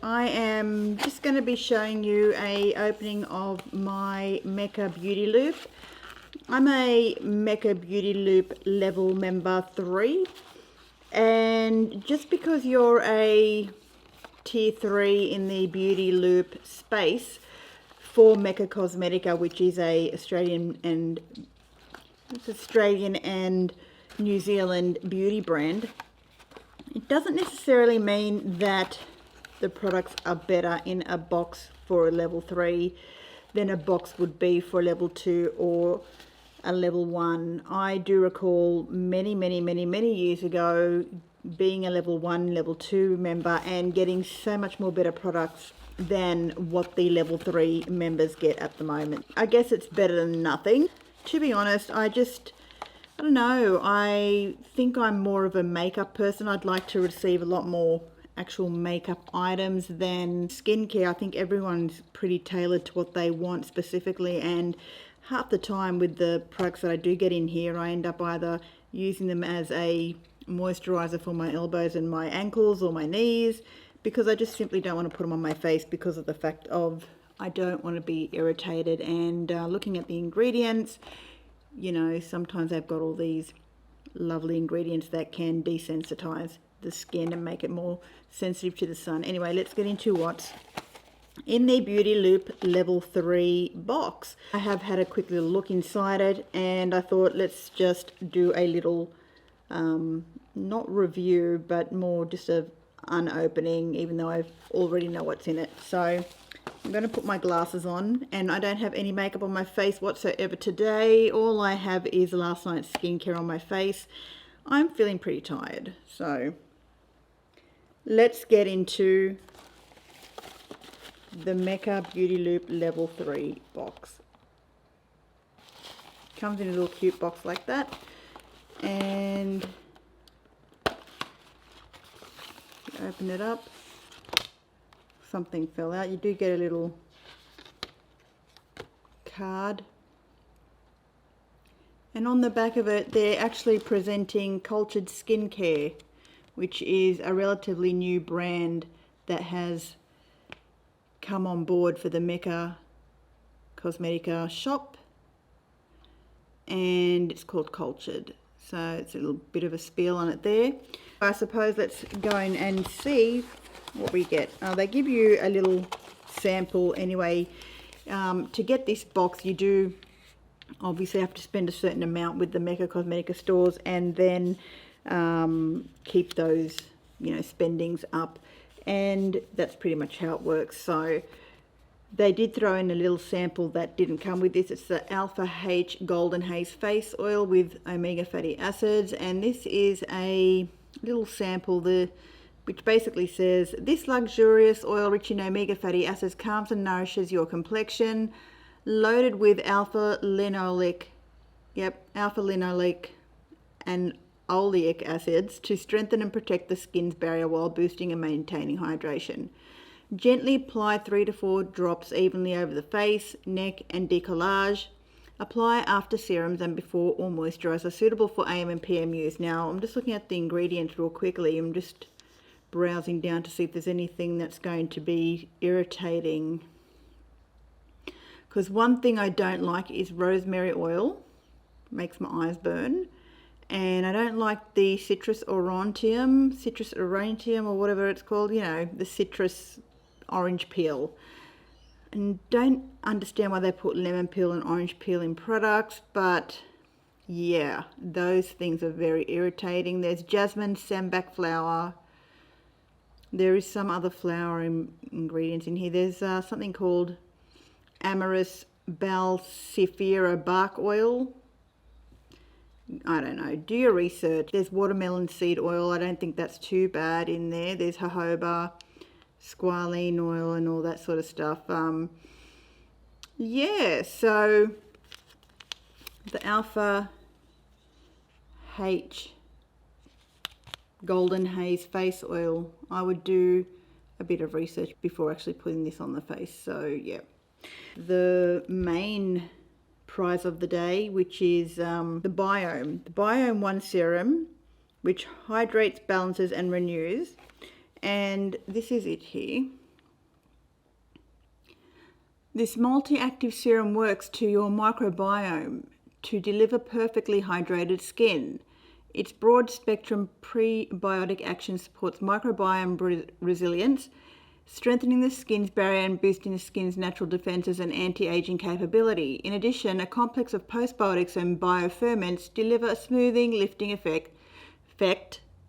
I am just going to be showing you a opening of my Mecca Beauty Loop. I'm a Mecca Beauty Loop level member 3, and just because you're a tier 3 in the Beauty Loop space for Mecca Cosmetica, which is a Australian and New Zealand beauty brand, it doesn't necessarily mean that the products are better in a box for a level 3 than a box would be for a level 2 or a level 1. I do recall many years ago being a level 1, level 2 member and getting so much more better products than what the level 3 members get at the moment. I guess it's better than nothing. To be honest, I don't know, I think I'm more of a makeup person. I'd like to receive a lot more actual makeup items than skincare. I think everyone's pretty tailored to what they want specifically, and half the time with the products that I do get in here, I end up either using them as a moisturizer for my elbows and my ankles or my knees, because I just simply don't want to put them on my face because of the fact of I don't want to be irritated. And looking at the ingredients, you know, sometimes they've got all these lovely ingredients that can desensitize the skin and make it more sensitive to the sun. Anyway, let's get into what's in the Beauty Loop level 3 box. I have had a quick little look inside it, and I thought let's just do a little not review, but more just a unopening, even though I already know what's in it. So I'm going to put my glasses on, and I don't have any makeup on my face whatsoever today. All I have is last night's skincare on my face. I'm feeling pretty tired, so let's get into the Mecca Beauty Loop level 3 box. Comes in a little cute box like that, and you open it up. Something fell out. You do get a little card, and on the back of it they're actually presenting Cultured Skincare, which is a relatively new brand that has come on board for the Mecca Cosmetica shop, and it's called Cultured. So it's a little bit of a spiel on it there. I suppose let's go in and see what we get. They give you a little sample anyway. To get this box, you do obviously have to spend a certain amount with the Mecca Cosmetica stores, and then keep those, you know, spendings up, and that's pretty much how it works. So they did throw in a little sample that didn't come with this. It's the Alpha H Golden Haze Face Oil with omega fatty acids, and this is a little sample which basically says, this luxurious oil rich in omega fatty acids calms and nourishes your complexion, loaded with alpha linoleic and oleic acids to strengthen and protect the skin's barrier while boosting and maintaining hydration. Gently apply 3 to 4 drops evenly over the face, neck and décollage. Apply after serums and before all moisturizer, suitable for AM and PM use. Now I'm just looking at the ingredients real quickly. I'm just browsing down to see if there's anything that's going to be irritating, because one thing I don't like is rosemary oil. It makes my eyes burn. And I don't like the citrus aurantium or whatever it's called, you know, the citrus orange peel. And don't understand why they put lemon peel and orange peel in products, but yeah, those things are very irritating. There's jasmine sambac flower. There is some other flower ingredients in here. There's something called Amyris balsifera bark oil. I don't know, do your research. There's watermelon seed oil. I don't think that's too bad in there. There's jojoba, squalene oil and all that sort of stuff. Yeah, so the Alpha H Golden Haze Face Oil, I would do a bit of research before actually putting this on the face. So yeah, the main prize of the day, which is the Biome 1 serum, which hydrates, balances and renews. And this is it here. This multi-active serum works to your microbiome to deliver perfectly hydrated skin. Its broad-spectrum prebiotic action supports microbiome resilience, strengthening the skin's barrier and boosting the skin's natural defenses and anti-aging capability. In addition, a complex of postbiotics and bioferments deliver a smoothing, lifting effect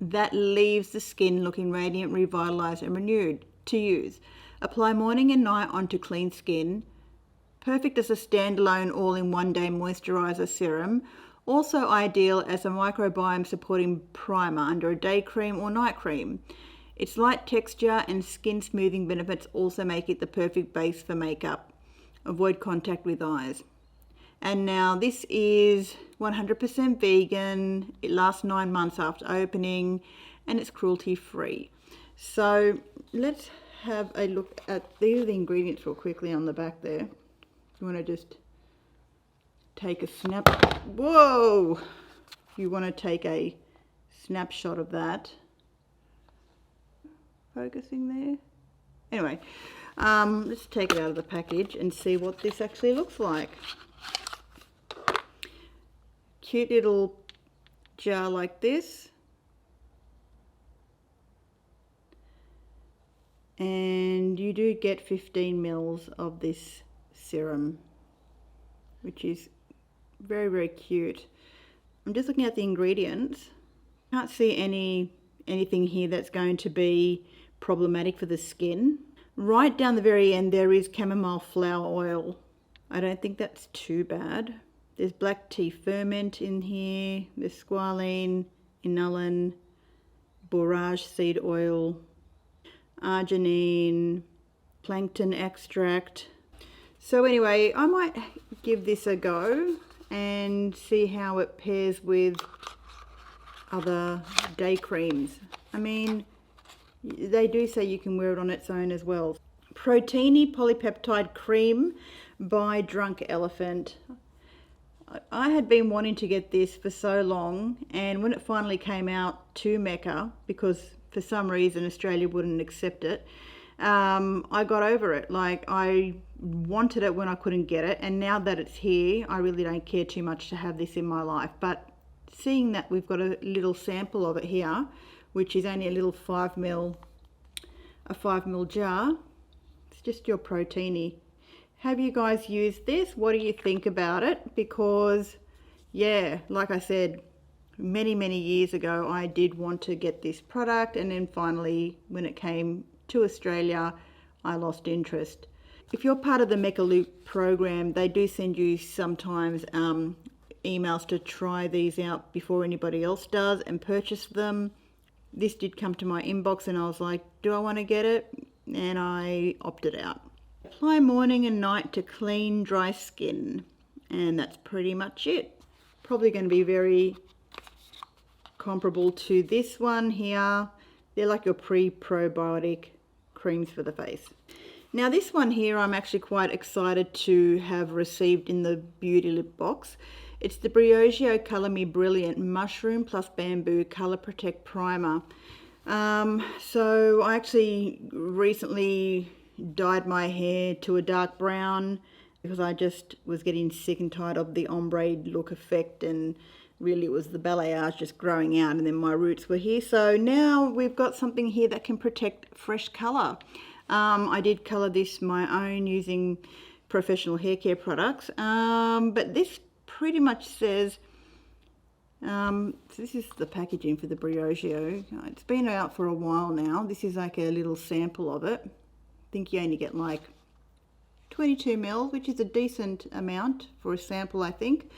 that leaves the skin looking radiant, revitalized and renewed. To use. Apply morning and night onto clean skin. Perfect as a standalone all-in-one day moisturizer serum. Also ideal as a microbiome supporting primer under a day cream or night cream. Its light texture and skin smoothing benefits also make it the perfect base for makeup. Avoid contact with eyes. And now this is 100% vegan. It lasts 9 months after opening and it's cruelty free. So let's have a look at these are the ingredients real quickly on the back there. You want to just take a snap. Whoa! You want to take a snapshot of that. Focusing there. Anyway, let's take it out of the package and see what this actually looks like. Cute little jar like this. And you do get 15 mils of this serum, which is very, very cute. I'm just looking at the ingredients. Can't see anything here that's going to be problematic for the skin. Right down the very end there is chamomile flower oil. I don't think that's too bad. There's black tea ferment in here. There's squalene, inulin, borage seed oil, arginine, plankton extract. So anyway, I might give this a go and see how it pairs with other day creams. I mean, they do say you can wear it on its own as well. Proteiny Polypeptide Cream by Drunk Elephant. I had been wanting to get this for so long, and when it finally came out to Mecca, because for some reason Australia wouldn't accept it, I got over it. Like, I wanted it when I couldn't get it, and now that it's here, I really don't care too much to have this in my life. But seeing that we've got a little sample of it here, which is only a little 5 ml jar, it's just your Proteiny. Have you guys used this? What do you think about it? Because yeah, like I said, many years ago I did want to get this product, and then finally when it came to Australia I lost interest. If you're part of the Mecca Loop program, they do send you sometimes emails to try these out before anybody else does and purchase them. This did come to my inbox and I was like, do I want to get it? And I opted out. Apply morning and night to clean, dry skin. And that's pretty much it. Probably going to be very comparable to this one here. They're like your pre-probiotic creams for the face. Now this one here I'm actually quite excited to have received in the Beauty Loop box. It's the Briogeo Colour Me Brilliant Mushroom plus Bamboo Colour Protect Primer. So I actually recently dyed my hair to a dark brown because I just was getting sick and tired of the ombre look effect, and really it was the balayage just growing out and then my roots were here. So now we've got something here that can protect fresh colour. I did colour this my own using professional hair care products, but this pretty much says, so this is the packaging for the Briogeo. It's been out for a while now. This is like a little sample of it. I think you only get like 22 ml, which is a decent amount for a sample, I think.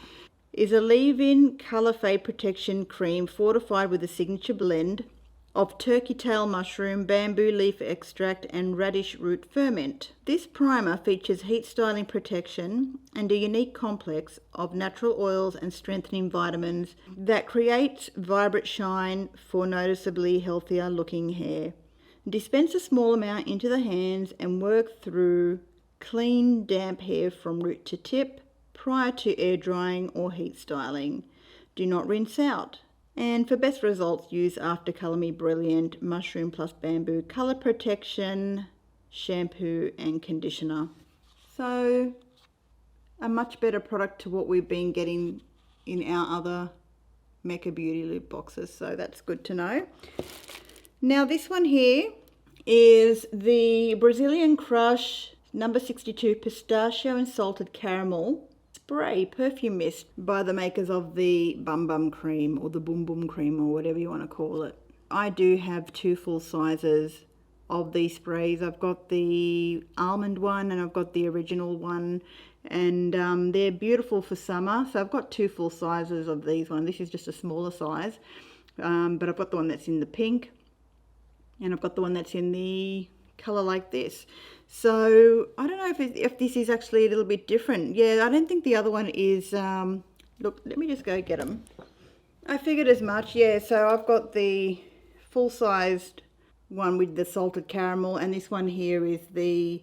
Is a leave-in colour fade protection cream fortified with a signature blend of turkey tail mushroom, bamboo leaf extract and radish root ferment. This primer features heat styling protection and a unique complex of natural oils and strengthening vitamins that creates vibrant shine for noticeably healthier looking hair. Dispense a small amount into the hands and work through clean, damp hair from root to tip prior to air drying or heat styling. Do not rinse out. And for best results, use After Colour Me Brilliant Mushroom plus Bamboo Colour Protection Shampoo and Conditioner. So a much better product to what we've been getting in our other Mecca Beauty Loop boxes, so that's good to know. Now this one here is the Brazilian Crush number 62 Pistachio and Salted Caramel Spray Perfume Mist by the makers of the Bum Bum Cream or the Boom Boom Cream or whatever you want to call it. I do have 2 full sizes of these sprays. I've got the almond one and I've got the original one, and they're beautiful for summer. So I've got 2 full sizes of these ones. This is just a smaller size, but I've got the one that's in the pink and I've got the one that's in the color like this. So I don't know if this is actually a little bit different. Yeah, I don't think the other one is. Look, let me just go get them. I figured as much. Yeah, so I've got the full-sized one with the salted caramel, and this one here is the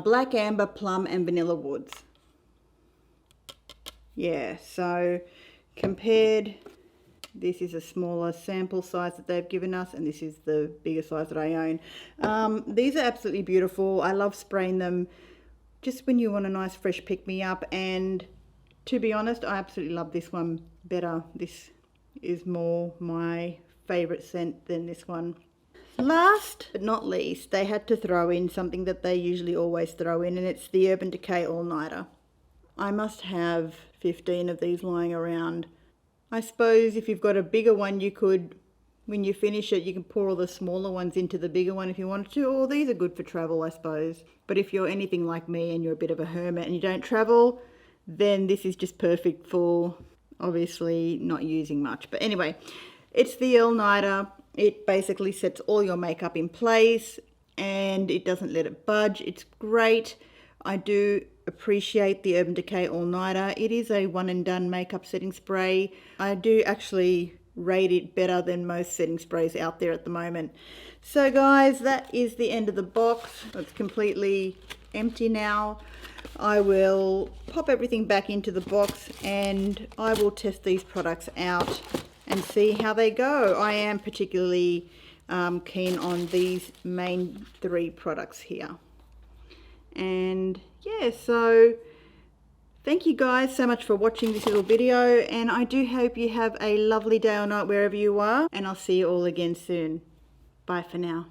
black amber, plum and vanilla woods. Yeah, so compared, this is a smaller sample size that they've given us, and this is the bigger size that I own. These are absolutely beautiful. I love spraying them just when you want a nice fresh pick-me-up, and to be honest, I absolutely love this one better. This is more my favourite scent than this one. Last but not least, they had to throw in something that they usually always throw in, and it's the Urban Decay All-Nighter. I must have 15 of these lying around. I suppose if you've got a bigger one, you could, when you finish it, you can pour all the smaller ones into the bigger one if you wanted to, or these are good for travel, I suppose. But if you're anything like me and you're a bit of a hermit and you don't travel, then this is just perfect for obviously not using much. But anyway, it's the all-nighter. It basically sets all your makeup in place and it doesn't let it budge. It's great. I do appreciate the Urban Decay All-Nighter. It is a one and done makeup setting spray. I do actually rate it better than most setting sprays out there at the moment. So guys, that is the end of the box. It's completely empty now. I will pop everything back into the box and I will test these products out and see how they go. I am particularly keen on these main 3 products here. And yeah, so thank you guys so much for watching this little video, and I do hope you have a lovely day or night wherever you are, and I'll see you all again soon. Bye for now.